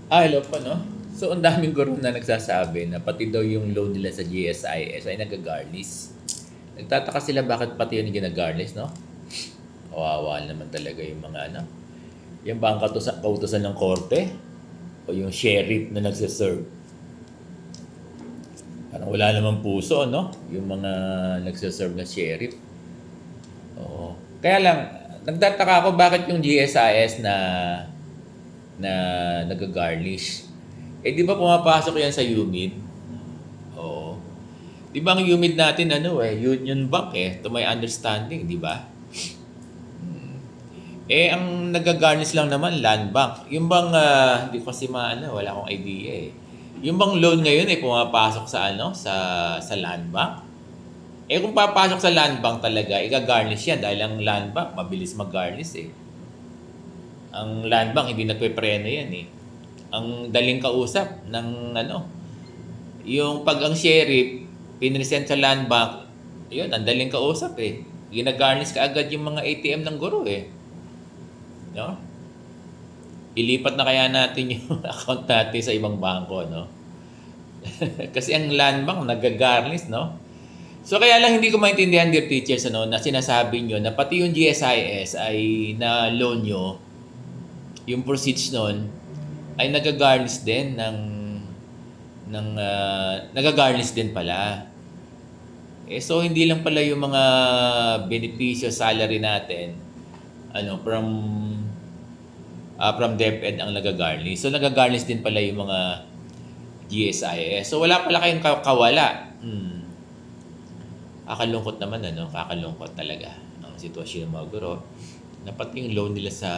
Hello po, no? So, ang daming guro na nagsasabi na pati daw yung loan nila sa GSIS ay nagagarnish. Nagtataka sila bakit pati yun ginagarnish, no? Kawawa naman talaga yung mga ano. Yung ba ang kautusan ng korte? O yung sheriff na nagsiserve? Parang wala namang puso, no? Yung mga nagsiserve na sheriff. Oo. Kaya lang, nagtataka ako bakit yung GSIS na nagagarnish. Di ba pumapasok yan sa UMID? Oo. Di ba ang UMID natin Union Bank to my understanding, di ba? Ang nagagarnish lang naman Land Bank. Yung bang hindi ko kasi wala akong idea eh. Yung bang loan ngayon ay pumapasok sa sa Land Bank? Kung papasok sa Land Bank talaga, i-garnish yan dahil ang Land Bank mabilis mag-garnish eh. Ang Land Bank hindi nagpe-preno yan eh. Ang daling kausap ng yung pag ang sheriff pinresent sa Land Bank, yun, ang daling kausap eh. Ginagarnish ka agad yung mga ATM ng guro eh. No? Ilipat na kaya natin yung account natin sa ibang bangko, no? Kasi ang Land Bank nagagarnish, no? So kaya lang hindi ko maintindihan, dear teachers, na sinasabi nyo na pati yung GSIS ay na loan nyo, yung proceeds nun, ay nagagarnish din nagagarnish din pala. So hindi lang pala yung mga benepisyo salary natin from DepEd ang nagagarnish. So nagagarnish din pala yung mga GSIS. So wala pala kayong kawala. Kakalungkot naman kakalungkot talaga ang sitwasyon ng mga guro. Na pati yung loan nila sa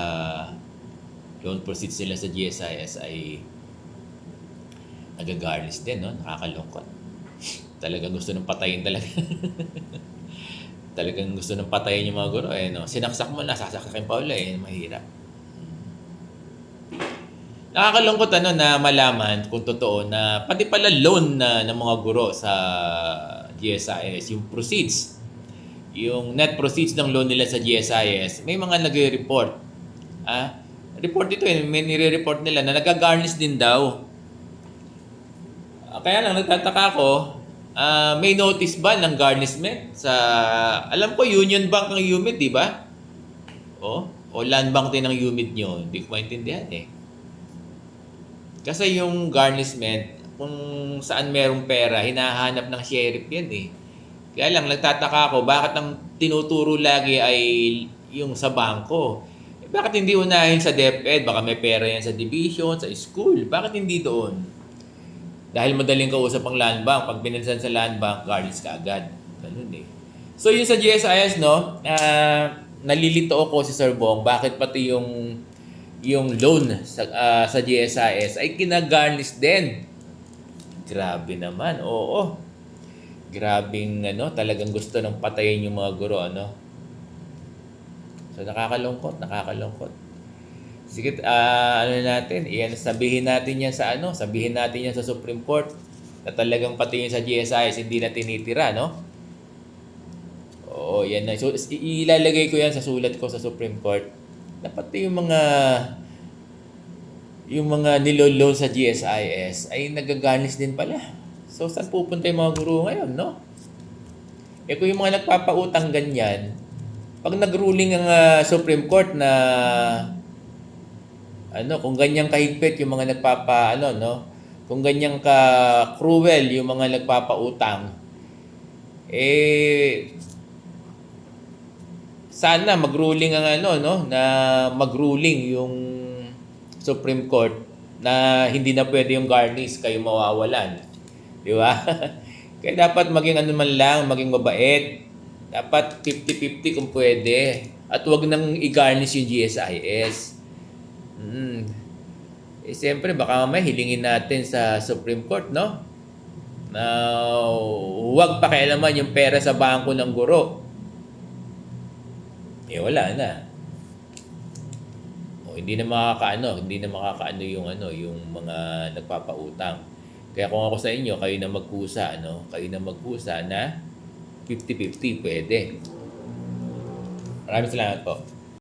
loan proceeds nila sa GSIS ay nagagarnish din, no? Nakakalungkot. Talagang gusto nang patayin talaga. Talagang gusto nang patayin yung mga guro, no? Sinaksak mo na, sasaksakin pa ulit, mahirap. Nakakalungkot na malaman kung totoo na pati pala loan na ng mga guro sa GSIS, yung proceeds, yung net proceeds ng loan nila sa GSIS, may mga nagre-report. Report ito may nire-report nila na nagagarnish din daw. Kaya lang nagtataka ako, may notice ba ng garnishment sa alam ko Union Bank ang UMID, di ba? O Land Bank din ang UMID nyo. Hindi ko maintindihan eh. Kasi yung garnishment, kung saan merong pera, hinahanap ng sheriff yan eh. Kaya lang nagtataka ako, bakit ang tinuturo lagi ay yung sa bangko? Bakit hindi unahin sa DepEd? Baka may pera yan sa division, sa school. Bakit hindi doon? Dahil madaling kausap ang Land Bank. Pag pinansan sa Land Bank, garnish ka agad. Ganun eh. So yung sa GSIS, nalilito ako si Sir Bong, bakit pati yung loan sa GSIS ay kinagarnish din. Grabe naman, oo. Grabing talagang gusto ng patayin yung mga guro, So nakakalungkot. Sige, sabihin natin yan sa Supreme Court na talagang pati yung sa GSIS hindi na tinitira, no? Oo, yan na. So ilalagay ko yan sa sulat ko sa Supreme Court na pati yung mga niloloan sa GSIS ay nagagarnish din pala. So saan pupunta yung mga guro ngayon, no? Kung yung mga nagpapautang ganyan, pag nag-ruling ang Supreme Court na kung ganyang kahigpit yung mga kung ganyang ka-cruel yung mga nagpapautang, sana mag-ruling ang na mag-ruling yung Supreme Court na hindi na pwede yung garnish, kayo mawawalan. Di ba? Kaya dapat maging maging mabait. Dapat 50-50 kung pwede. At wag nang i-garnish yung GSIS. Siyempre, baka mamaya hilingin natin sa Supreme Court, no? Na huwag pakialaman yung pera sa bangko ng guro. Wala na. Hindi na makakaano yung mga nagpapautang. Kaya kung ako sa inyo, kayo na magkusa na 50-50 pwede. Maraming salamat po.